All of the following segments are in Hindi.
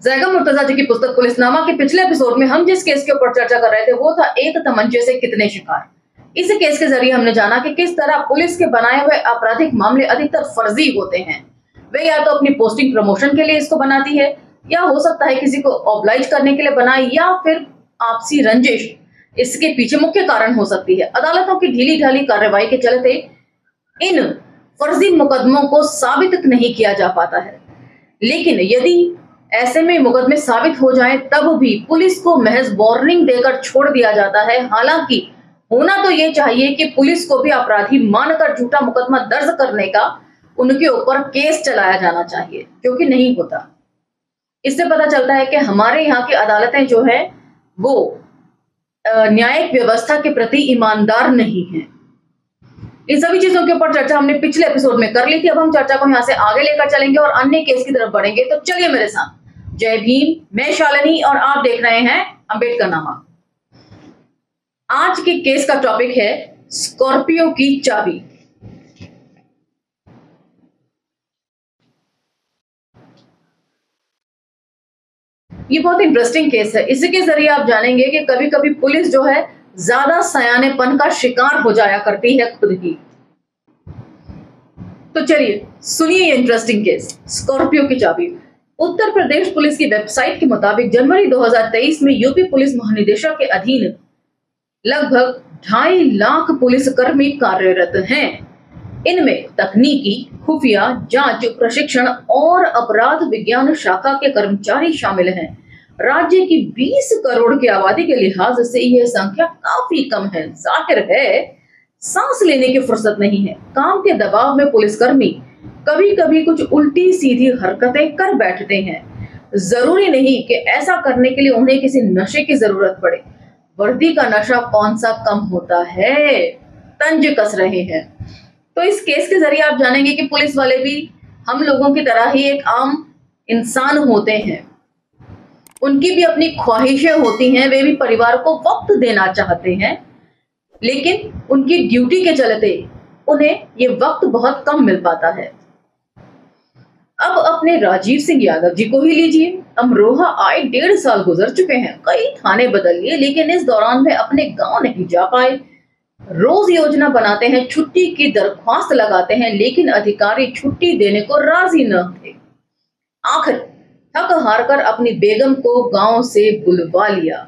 जैगम मुर्तजा जी की पुस्तक पुलिसनामा के पिछले एपिसोड में हम जिस केस के ऊपर चर्चा कर रहे थे वो था एक तमंचे से कितने शिकार। इस केस के जरिए हमने जाना कि किस तरह पुलिस के बनाए हुए आपराधिक मामले अधिकतर फर्जी होते हैं। वे या तो अपनी पोस्टिंग प्रमोशन के लिए इसको बनाती है, या हो सकता है किसी को ऑब्लाइज करने के लिए बनाए, या फिर आपसी रंजिश इसके पीछे मुख्य कारण हो सकती है। अदालतों की ढीली ढाली कार्रवाई के चलते इन फर्जी मुकदमों को साबित नहीं किया जा पाता है। लेकिन यदि ऐसे में मुकदमे साबित हो जाएं, तब भी पुलिस को महज वार्निंग देकर छोड़ दिया जाता है। हालांकि होना तो ये चाहिए कि पुलिस को भी अपराधी मानकर झूठा मुकदमा दर्ज करने का उनके ऊपर केस चलाया जाना चाहिए, जो कि नहीं होता। इससे पता चलता है कि हमारे यहाँ की अदालतें जो है वो न्यायिक व्यवस्था के प्रति ईमानदार नहीं है। इन सभी चीजों के ऊपर चर्चा हमने पिछले एपिसोड में कर ली थी। अब हम चर्चा को यहाँ से आगे लेकर चलेंगे और अन्य केस की तरफ बढ़ेंगे। तो चलिए मेरे साथ। जय भीम, मैं शालिनी और आप देख रहे हैं अंबेडकरनामा। आज के केस का टॉपिक है स्कॉर्पियो की चाबी। ये बहुत इंटरेस्टिंग केस है। इसके जरिए आप जानेंगे कि कभी कभी पुलिस जो है ज्यादा सयानेपन का शिकार हो जाया करती है खुद ही। तो चलिए सुनिए ये इंटरेस्टिंग केस, स्कॉर्पियो की चाबी। उत्तर प्रदेश पुलिस की वेबसाइट के मुताबिक जनवरी 2023 में यूपी पुलिस महानिदेशक के अधीन लगभग 2.5 लाख पुलिसकर्मी कार्यरत हैं। इनमें तकनीकी, खुफिया, जांच, प्रशिक्षण और अपराध विज्ञान शाखा के कर्मचारी शामिल हैं। राज्य की 20 करोड़ की आबादी के लिहाज से यह संख्या काफी कम है। जाहिर है सांस लेने की फुर्सत नहीं है। काम के दबाव में पुलिसकर्मी कभी कभी कुछ उल्टी सीधी हरकतें कर बैठते हैं। जरूरी नहीं कि ऐसा करने के लिए उन्हें किसी नशे की जरूरत पड़े। वर्दी का नशा कौन सा कम होता है, तंज कस रहे हैं। तो इस केस के जरिए आप जानेंगे कि पुलिस वाले भी हम लोगों की तरह ही एक आम इंसान होते हैं। उनकी भी अपनी ख्वाहिशें होती हैं, वे भी परिवार को वक्त देना चाहते हैं, लेकिन उनकी ड्यूटी के चलते उन्हें ये वक्त बहुत कम मिल पाता है। अब अपने राजीव सिंह यादव जी को ही लीजिए। अमरोहा आए 1.5 साल गुजर चुके हैं, कई थाने बदल लिए, लेकिन इस दौरान वे अपने गांव नहीं जा पाए। रोज योजना बनाते हैं, छुट्टी की दरख्वास्त लगाते हैं, लेकिन अधिकारी छुट्टी देने को राजी न थे। आखिर थक हार कर अपनी बेगम को गांव से बुलवा लिया।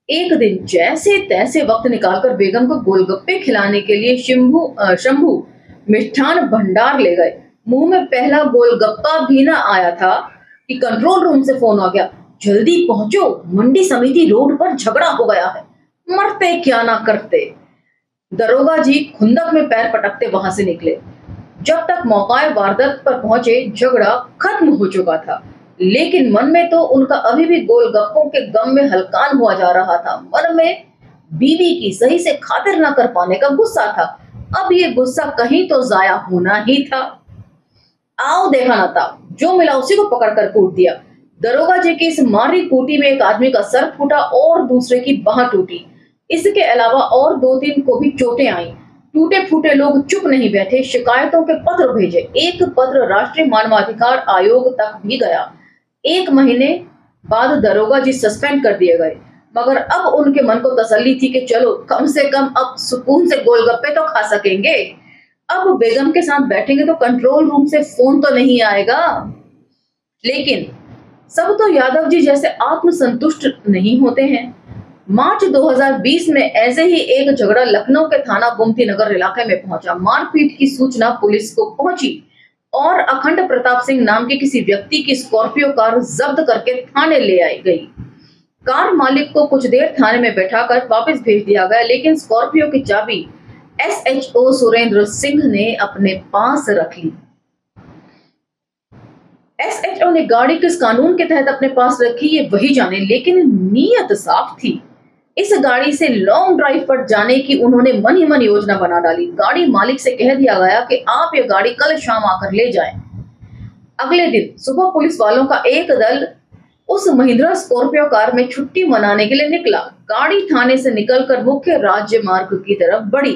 एक दिन जैसे तैसे वक्त निकालकर बेगम को गोलगप्पे खिलाने के लिए शंभू मिष्ठान भंडार ले गए। मुंह में पहला गोलगप्पा भी ना आया था कि कंट्रोल रूम से फोन आ गया, जल्दी पहुंचो, मंडी समिति रोड पर झगड़ा हो गया है। मरते क्या ना करते। दरोगा जी खुंदक में पैर पटकते वहां से निकले। जब तक मौका वारदात पर पहुंचे झगड़ा खत्म हो चुका था, लेकिन मन में तो उनका अभी भी गोलगप्पों के गम में हलकान हुआ जा रहा था। मन में बीवी की सही से खातिर ना कर पाने का गुस्सा था। अब ये गुस्सा कहीं तो जाया होना ही था। आओ देखा ना था, जो मिला उसी को पकड़कर कूट दिया। दरोगा जी की इस मारी कूटी में एक आदमी का सर फूटा और दूसरे की बांह टूटी। इसके अलावा और 2-3 को भी चोटें आई। टूटे फूटे लोग चुप नहीं बैठे, शिकायतों के पत्र भेजे। एक पत्र राष्ट्रीय मानवाधिकार आयोग तक भी गया। 1 महीने बाद दरोगा जी सस्पेंड कर दिए गए, मगर अब उनके मन को तसल्ली थी कि चलो कम से कम अब सुकून से गोलगप्पे तो खा सकेंगे। अब बेगम के साथ बैठेंगे तो कंट्रोल रूम से फोन तो नहीं आएगा। लेकिन सब तो यादव जी जैसे आत्मसंतुष्ट नहीं होते हैं। मार्च 2020 में ऐसे ही एक झगड़ा लखनऊ के थाना गोमती नगर इलाके में पहुंचा। मारपीट की सूचना पुलिस को पहुंची और अखंड प्रताप सिंह नाम के किसी व्यक्ति की स्कॉर्पियो कार जब्त करके थाने ले आई गई। कार मालिक को कुछ देर थाने में बैठाकर वापस भेज दिया गया, लेकिन स्कॉर्पियो की चाबी SHO सुरेंद्र सिंह ने अपने पास रख ली। SHO ने गाड़ी किस कानून के तहत अपने पास रखी ये वही जाने, लेकिन नीयत साफ थी। इस गाड़ी से लॉन्ग ड्राइव पर जाने की उन्होंने मन ही मन योजना बना डाली। गाड़ी मालिक से कह दिया गया कि आप ये गाड़ी कल शाम आकर ले जाएं। अगले दिन सुबह पुलिस वालों का एक दल उस महिंद्रा स्कॉर्पियो कार में छुट्टी मनाने के लिए निकला। गाड़ी थाने से निकलकर मुख्य राज्य मार्ग की तरफ बढ़ी।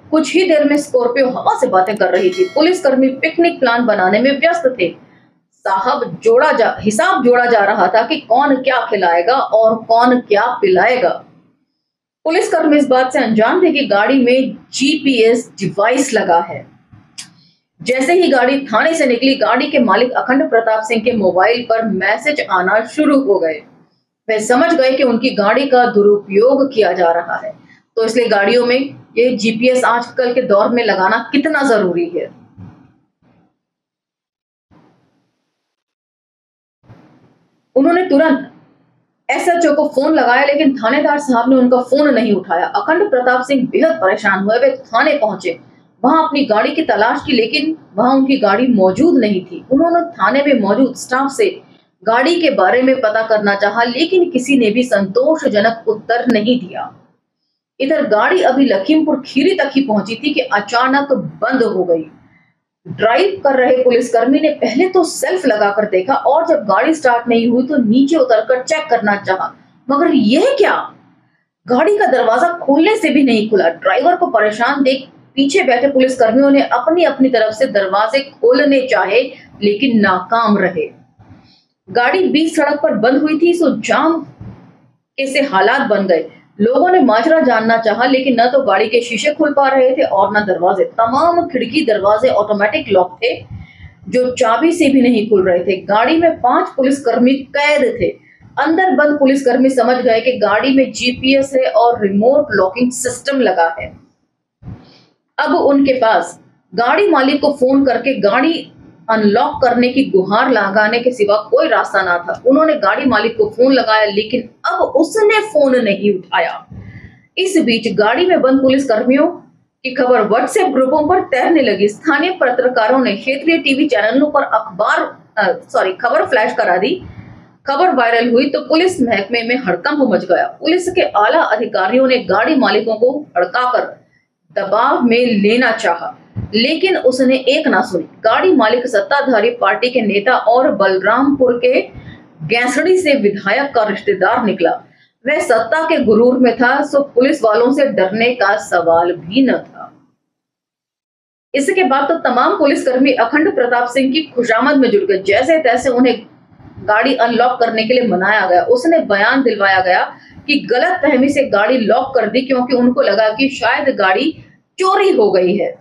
कुछ ही देर में स्कॉर्पियो हवा से बातें कर रही थी। पुलिसकर्मी पिकनिक प्लान बनाने में व्यस्त थे। हिसाब जोड़ा जा रहा था कि कौन क्या खिलाएगा और कौन क्या पिलाएगा। पुलिसकर्मी इस बात से अनजान थे कि गाड़ी में जीपीएस डिवाइस लगा है। जैसे ही गाड़ी थाने से निकली, गाड़ी के मालिक अखंड प्रताप सिंह के मोबाइल पर मैसेज आना शुरू हो गए। वे समझ गए कि उनकी गाड़ी का दुरुपयोग किया जा रहा है, तो इसलिए गाड़ियों में ये जीपीएस आजकल के दौर में लगाना कितना जरूरी है। उन्होंने तुरंत एसएचओ को फोन लगाया, लेकिन थानेदार साहब ने उनका फोन नहीं उठाया। अखंड प्रताप सिंह बेहद परेशान हुए। वे थाने पहुंचे, वहां अपनी गाड़ी की तलाश की, लेकिन वहां उनकी गाड़ी मौजूद नहीं थी। उन्होंने थाने में मौजूद स्टाफ से गाड़ी के बारे में पता करना चाहा, लेकिन किसी ने भी संतोषजनक उत्तर नहीं दिया। इधर गाड़ी अभी लखीमपुर खीरी तक ही पहुंची थी कि अचानक बंद हो गई। ड्राइव कर रहे पुलिसकर्मी ने पहले तो सेल्फ लगाकर देखा और जब गाड़ी स्टार्ट नहीं हुई तो नीचे उतरकर चेक करना चाहा, मगर यह क्या, गाड़ी का दरवाजा खोलने से भी नहीं खुला। ड्राइवर को परेशान देख पीछे बैठे पुलिसकर्मियों ने अपनी अपनी तरफ से दरवाजे खोलने चाहे, लेकिन नाकाम रहे। गाड़ी बीच सड़क पर बंद हुई थी, सो जाम के से हालात बन गए। लोगों ने माजरा जानना चाहा, लेकिन न तो गाड़ी के शीशे खुल पा रहे थे और न दरवाजे। तमाम खिड़की दरवाजे ऑटोमेटिक लॉक थे, जो चाबी से भी नहीं खुल रहे थे। गाड़ी में 5 पुलिसकर्मी कैद थे। अंदर बंद पुलिसकर्मी समझ गए कि गाड़ी में जीपीएस है और रिमोट लॉकिंग सिस्टम लगा है। अब उनके पास गाड़ी मालिक को फोन करके गाड़ी अनलॉक करने की गुहार लगाने के सिवा कोई रास्ता ना था। उन्होंने गाड़ी मालिक को फोन लगाया, लेकिन अब उसने फोन नहीं उठाया। इस बीच गाड़ी में बंद पुलिसकर्मियों की खबर व्हाट्सएप ग्रुपों पर तैरने लगी। स्थानीय पत्रकारों ने क्षेत्रीय टीवी चैनलों पर खबर फ्लैश करा दी। खबर वायरल हुई तो पुलिस महकमे में हड़कंप मच गया। पुलिस के आला अधिकारियों ने गाड़ी मालिकों को भड़काकर दबाव में लेना चाहा, लेकिन उसने एक ना सुनी। गाड़ी मालिक सत्ताधारी पार्टी के नेता और बलरामपुर के गैसड़ी से विधायक का रिश्तेदार निकला। वह सत्ता के गुरूर में था, सो पुलिस वालों से डरने का सवाल भी न था। इसके बाद तो तमाम पुलिसकर्मी अखंड प्रताप सिंह की खुशामद में जुट गए। जैसे तैसे उन्हें गाड़ी अनलॉक करने के लिए मनाया गया। उसने बयान दिलवाया गया कि गलत फहमी से गाड़ी लॉक कर दी, क्योंकि उनको लगा कि शायद गाड़ी चोरी हो गई है।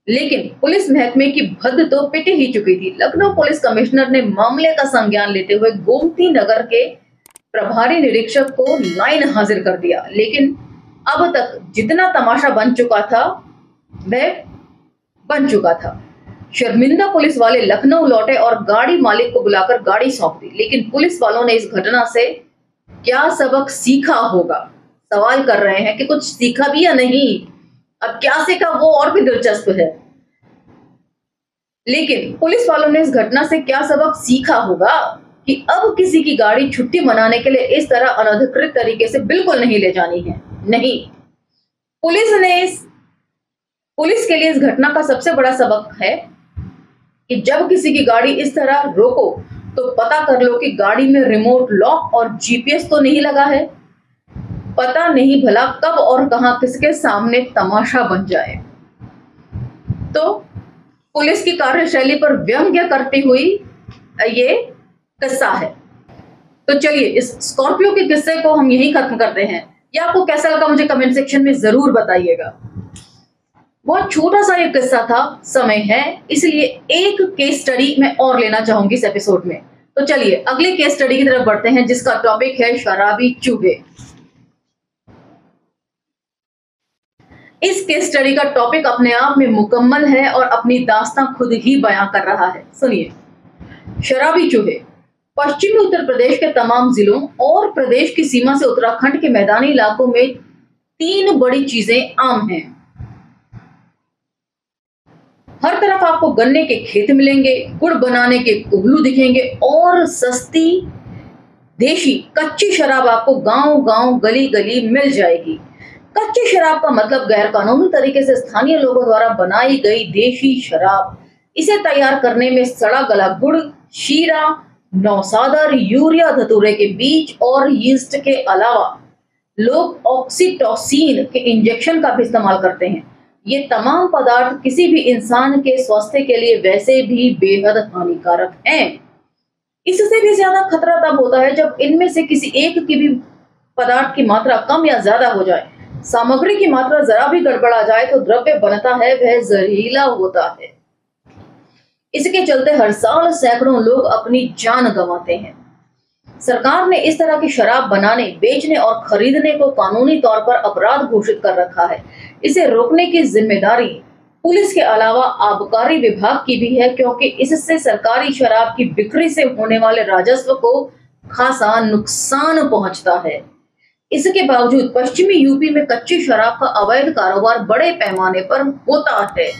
लेकिन पुलिस महकमे की भद्द तो पिट ही चुकी थी। लखनऊ पुलिस कमिश्नर ने मामले का संज्ञान लेते हुए गोमती नगर के प्रभारी निरीक्षक को लाइन हाजिर कर दिया, लेकिन अब तक जितना तमाशा बन चुका था वह बन चुका था। शर्मिंदा पुलिस वाले लखनऊ लौटे और गाड़ी मालिक को बुलाकर गाड़ी सौंप दी। लेकिन पुलिस वालों ने इस घटना से क्या सबक सीखा होगा, सवाल कर रहे हैं कि कुछ सीखा भी या नहीं। अब क्या सीखा वो और भी दिलचस्प है, लेकिन पुलिस वालों ने इस घटना से क्या सबक सीखा होगा कि अब किसी की गाड़ी छुट्टी मनाने के लिए इस तरह अनधिकृत तरीके से बिल्कुल नहीं ले जानी है। नहीं, पुलिस के लिए इस घटना का सबसे बड़ा सबक है कि जब किसी की गाड़ी इस तरह रोको तो पता कर लो कि गाड़ी में रिमोट लॉक और जीपीएस तो नहीं लगा है। पता नहीं भला कब और कहां किसके सामने तमाशा बन जाए। तो पुलिस की कार्यशैली पर व्यंग्य करती हुई ये किस्सा है। तो चलिए इस स्कॉर्पियो के किस्से को हम यहीं खत्म करते हैं। या आपको कैसा लगा मुझे कमेंट सेक्शन में जरूर बताइएगा। बहुत छोटा सा ये किस्सा था, समय है, इसलिए एक केस स्टडी मैं और लेना चाहूंगी इस एपिसोड में। तो चलिए अगले केस स्टडी की तरफ बढ़ते हैं, जिसका टॉपिक है शराबी चूहे। इस केस स्टडी का टॉपिक अपने आप में मुकम्मल है और अपनी दास्तां खुद ही बयां कर रहा है। सुनिए, शराबी चूहे पश्चिमी उत्तर प्रदेश के तमाम जिलों और प्रदेश की सीमा से उत्तराखंड के मैदानी इलाकों में 3 बड़ी चीजें आम हैं। हर तरफ आपको गन्ने के खेत मिलेंगे, गुड़ बनाने के कुल्लू दिखेंगे और सस्ती देशी कच्ची शराब आपको गांव-गांव, गली-गली मिल जाएगी। कच्ची शराब का मतलब गैर कानूनी तरीके से स्थानीय लोगों द्वारा बनाई गई देशी शराब। इसे तैयार करने में सड़ा गला गुड़, शीरा, नौसादर, यूरिया, धतूरे के बीज और यीस्ट के अलावा लोग ऑक्सीटोसिन के इंजेक्शन का भी इस्तेमाल करते हैं। ये तमाम पदार्थ किसी भी इंसान के स्वास्थ्य के लिए वैसे भी बेहद हानिकारक हैं। इससे भी ज्यादा खतरा तब होता है जब इनमें से किसी एक की भी पदार्थ की मात्रा कम या ज्यादा हो जाए। सामग्री की मात्रा जरा भी गड़बड़ा जाए तो द्रव्य बनता है वह जहरीला होता है। इसके चलते हर साल सैकड़ों लोग अपनी जान गंवाते हैं। सरकार ने इस तरह की शराब बनाने, बेचने और खरीदने को कानूनी तौर पर अपराध घोषित कर रखा है। इसे रोकने की जिम्मेदारी पुलिस के अलावा आबकारी विभाग की भी है, क्योंकि इससे सरकारी शराब की बिक्री से होने वाले राजस्व को खासा नुकसान पहुंचता है। इसके बावजूद पश्चिमी यूपी में कच्ची शराब का अवैध कारोबार बड़े पैमाने पर होता है।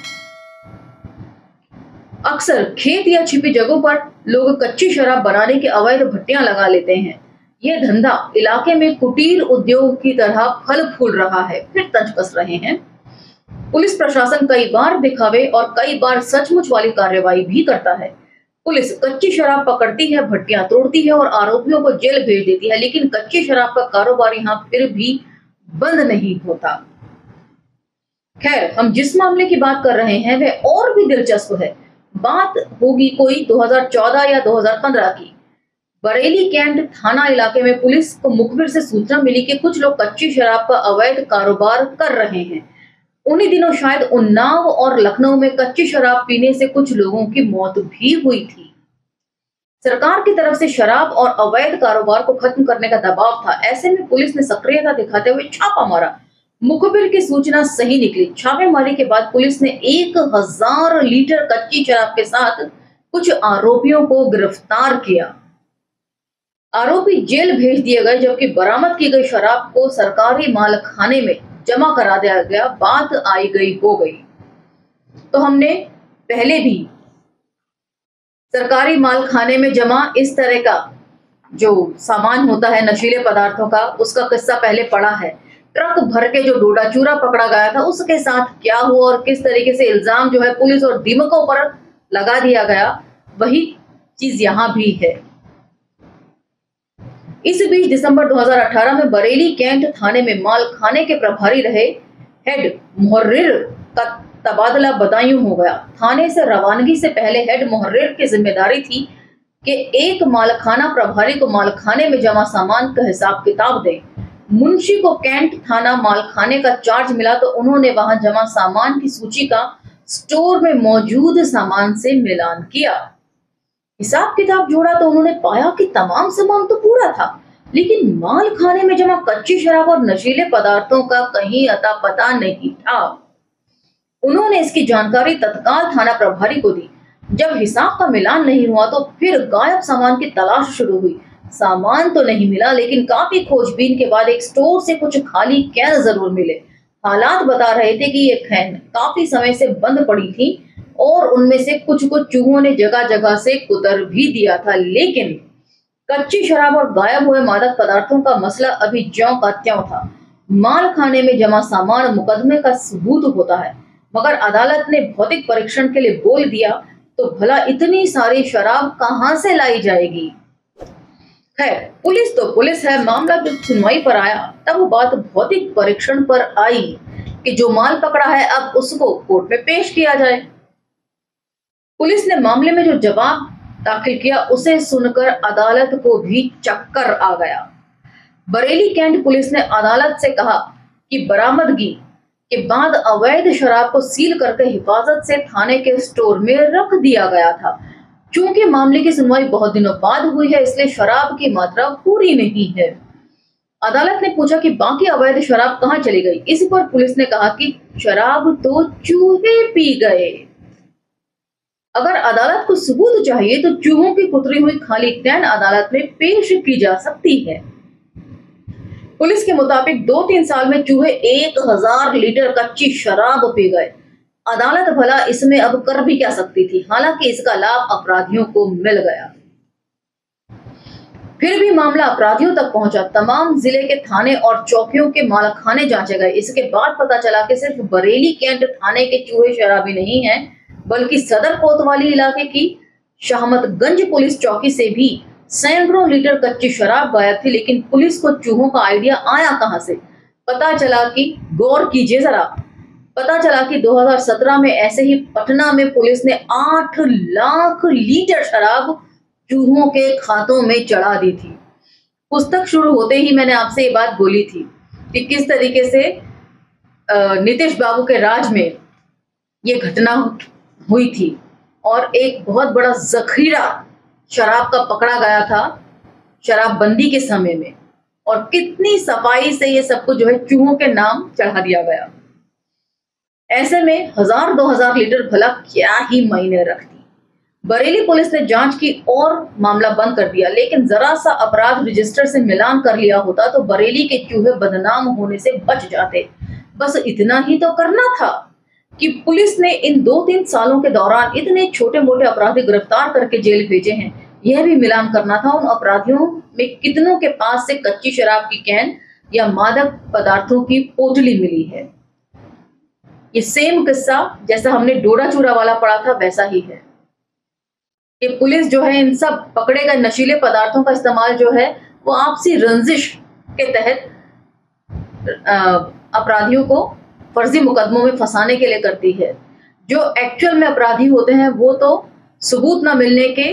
अक्सर खेत या छिपी जगहों पर लोग कच्ची शराब बनाने की अवैध भट्टियां लगा लेते हैं। यह धंधा इलाके में कुटीर उद्योग की तरह फल फूल रहा है, फिर तंज कस रहे हैं। पुलिस प्रशासन कई बार दिखावे और कई बार सचमुच वाली कार्रवाई भी करता है। पुलिस कच्ची शराब पकड़ती है, भट्टियां तोड़ती है और आरोपियों को जेल भेज देती है, लेकिन कच्ची शराब का कारोबार यहाँ फिर भी बंद नहीं होता। खैर, हम जिस मामले की बात कर रहे हैं वह और भी दिलचस्प है। बात होगी कोई 2014 या 2015 की। बरेली कैंट थाना इलाके में पुलिस को मुखबिर से सूचना मिली कि कुछ लोग कच्ची शराब का अवैध कारोबार कर रहे हैं। उन्हीं दिनों शायद उन्नाव और लखनऊ में कच्ची शराब पीने से कुछ लोगों की मौत भी हुई थी। सरकार की तरफ से शराब और अवैध कारोबार को खत्म करने का दबाव था। ऐसे में पुलिस ने सक्रियता दिखाते हुए छापा मारा। मुखबिर की सूचना सही निकली। छापेमारी के बाद पुलिस ने 1000 लीटर कच्ची शराब के साथ कुछ आरोपियों को गिरफ्तार किया। आरोपी जेल भेज दिए गए, जबकि बरामद की गई शराब को सरकारी मालखाने में जमा करा दिया गया। बात आई गई हो गई। तो हमने पहले भी सरकारी मालखाने में जमा इस तरह का जो सामान होता है नशीले पदार्थों का, उसका किस्सा पहले पढ़ा है। ट्रक भर के जो डोडा चूरा पकड़ा गया था, उसके साथ क्या हुआ और किस तरीके से इल्जाम जो है पुलिस और दीमकों पर लगा दिया गया, वही चीज यहां भी है। इस बीच दिसंबर 2018 में बरेली कैंट थाने में माल खाने के प्रभारी रहे हेड मुहर्रिर का तबादला बदायूं हो गया। थाने से रवानगी से पहले हेड मुहर्रिर की जिम्मेदारी थी कि एक मालखाना प्रभारी को मालखाने में जमा सामान का हिसाब किताब दे। मुंशी को कैंट थाना मालखाने का चार्ज मिला तो उन्होंने वहां जमा सामान की सूची का स्टोर में मौजूद सामान से मिलान किया। हिसाब किताब जोड़ा तो उन्होंने पाया कि तमाम सामान तो पूरा था, लेकिन मालखाने में जमा कच्ची शराब और नशीले पदार्थों का कहीं अता पता नहीं था। उन्होंने इसकी जानकारी तत्काल थाना प्रभारी को दी। जब हिसाब का मिलान नहीं हुआ तो फिर गायब सामान की तलाश शुरू हुई। सामान तो नहीं मिला, लेकिन काफी खोजबीन के बाद एक स्टोर से कुछ खाली कैन जरूर मिले। हालात बता रहे थे कि ये कैन काफी समय से बंद पड़ी थी और उनमें से कुछ चूहों ने जगह जगह से कुतर भी दिया था। लेकिन कच्ची शराब और गायब हुए मादक पदार्थों का मसला अभी ज्यों का त्यों था। माल खाने में जमा सामान मुकदमे का सबूत होता है, मगर अदालत ने भौतिक परीक्षण के लिए बोल दिया तो भला इतनी सारी शराब कहां से लाई जाएगी। खैर, पुलिस तो पुलिस है। मामला जब सुनवाई पर आया तब बात भौतिक परीक्षण पर आई कि जो माल पकड़ा है अब उसको कोर्ट में पेश किया जाए। पुलिस ने मामले में जो जवाब दाखिल किया उसे सुनकर अदालत को भी चक्कर आ गया। बरेली कैंट पुलिस ने अदालत से कहा कि बरामदगी के बाद अवैध शराब को सील करके हिफाजत से थाने के स्टोर में रख दिया गया था। चूंकि मामले की सुनवाई बहुत दिनों बाद हुई है, इसलिए शराब की मात्रा पूरी नहीं है। अदालत ने पूछा कि बाकी अवैध शराब कहां चली गई। इस पर पुलिस ने कहा कि शराब तो चूहे पी गए। अगर अदालत को सबूत चाहिए तो चूहों की कुतरी हुई खाली कैन अदालत में पेश की जा सकती है। पुलिस के मुताबिक 2-3 साल में चूहे 1000 लीटर कच्ची शराब पी गए। अदालत भला इसमें अब कर भी क्या सकती थी, हालांकि इसका लाभ अपराधियों को मिल गया। फिर भी मामला अपराधियों तक पहुंचा। तमाम जिले के थाने और चौकियों के मालखाने जांचे गए। इसके बाद पता चला कि सिर्फ बरेली कैंट थाने के चूहे शराबी नहीं हैं, बल्कि सदर कोतवाली इलाके की शाहमतगंज पुलिस चौकी से भी सैकड़ों लीटर कच्ची शराब गायब थी। लेकिन पुलिस को चूहों का आइडिया आया कहां से? पता चला कि गौर कीजिए जरा, पता चला कि 2017 में ऐसे ही पटना में पुलिस ने 8 लाख लीटर शराब चूहों के खातों में चढ़ा दी थी। पुस्तक शुरू होते ही मैंने आपसे ये बात बोली थी कि किस तरीके से नीतीश बाबू के राज में ये घटना हुई थी और एक बहुत बड़ा जखीरा शराब का पकड़ा गया था शराबबंदी के समय में, और कितनी सफाई से ये सब कुछ जो है चूहों के नाम चढ़ा दिया गया। ऐसे में 1000-2000 लीटर भला क्या ही मायने रखती। बरेली पुलिस ने जांच की और मामला बंद कर दिया, लेकिन जरा सा अपराध रजिस्टर से मिलान कर लिया होता तो बरेली के चूहे बदनाम होने से बच जाते। बस इतना ही तो करना था कि पुलिस ने इन 2-3 सालों के दौरान इतने छोटे मोटे अपराधी गिरफ्तार करके जेल भेजे हैं। यह भी मिलान करना था उन अपराधियों में कितनों के पास से कच्ची शराब की कैन या मादक पदार्थों की पोटली मिली है। ये सेम किस्सा जैसा हमने डोडा चूरा वाला पढ़ा था वैसा ही है। ये पुलिस जो है इन सब पकड़े गए नशीले पदार्थों का इस्तेमाल जो है वो आपसी रंजिश के तहत अपराधियों को फर्जी मुकदमों में फंसाने के लिए करती है। जो एक्चुअल में अपराधी होते हैं वो तो सबूत न मिलने के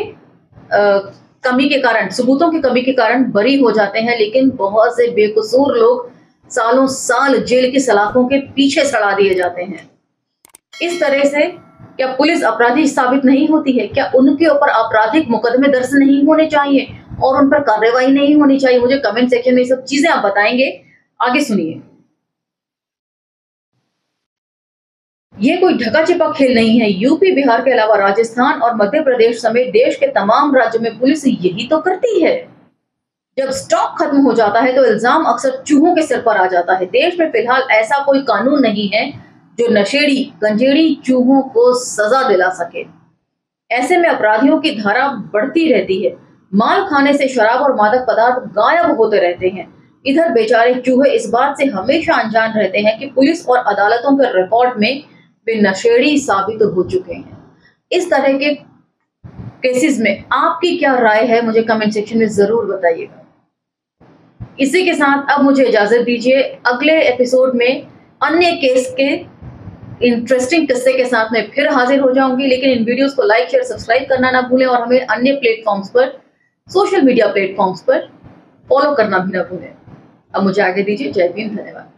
कमी के कारण, सबूतों की कमी के कारण बरी हो जाते हैं, लेकिन बहुत से बेकसूर लोग सालों साल जेल की सलाखों के पीछे सड़ा दिए जाते हैं। इस तरह से क्या पुलिस अपराधी साबित नहीं होती है? क्या उनके ऊपर आपराधिक मुकदमे दर्ज नहीं होने चाहिए और उन पर कार्रवाई नहीं होनी चाहिए? मुझे कमेंट सेक्शन में ये सब चीजें आप बताएंगे। आगे सुनिए। ये कोई ढका छिपा खेल नहीं है। यूपी, बिहार के अलावा राजस्थान और मध्य प्रदेश समेत देश के तमाम राज्यों में पुलिस यही तो करती है। जब स्टॉक खत्म हो जाता है तो इल्जाम अक्सर चूहों के सिर पर आ जाता है। देश में फिलहाल ऐसा कोई कानून नहीं है जो नशेड़ी गंजेड़ी चूहों को सजा दिला सके। ऐसे में अपराधियों की धारा बढ़ती रहती है। माल खाने से शराब और मादक पदार्थ गायब होते रहते हैं। इधर बेचारे चूहे इस बात से हमेशा अनजान रहते हैं कि पुलिस और अदालतों के रिकॉर्ड में वे नशेड़ी साबित हो चुके हैं। इस तरह के केसेस में आपकी क्या राय है? मुझे कमेंट सेक्शन में जरूर बताइएगा। इसी के साथ अब मुझे इजाजत दीजिए। अगले एपिसोड में अन्य केस के इंटरेस्टिंग किस्से के साथ मैं फिर हाजिर हो जाऊंगी, लेकिन इन वीडियोस को लाइक शेयर सब्सक्राइब करना ना भूलें और हमें अन्य प्लेटफॉर्म्स पर, सोशल मीडिया प्लेटफॉर्म्स पर फॉलो करना भी ना भूलें। अब मुझे आगे दीजिए। जय भीम, धन्यवाद।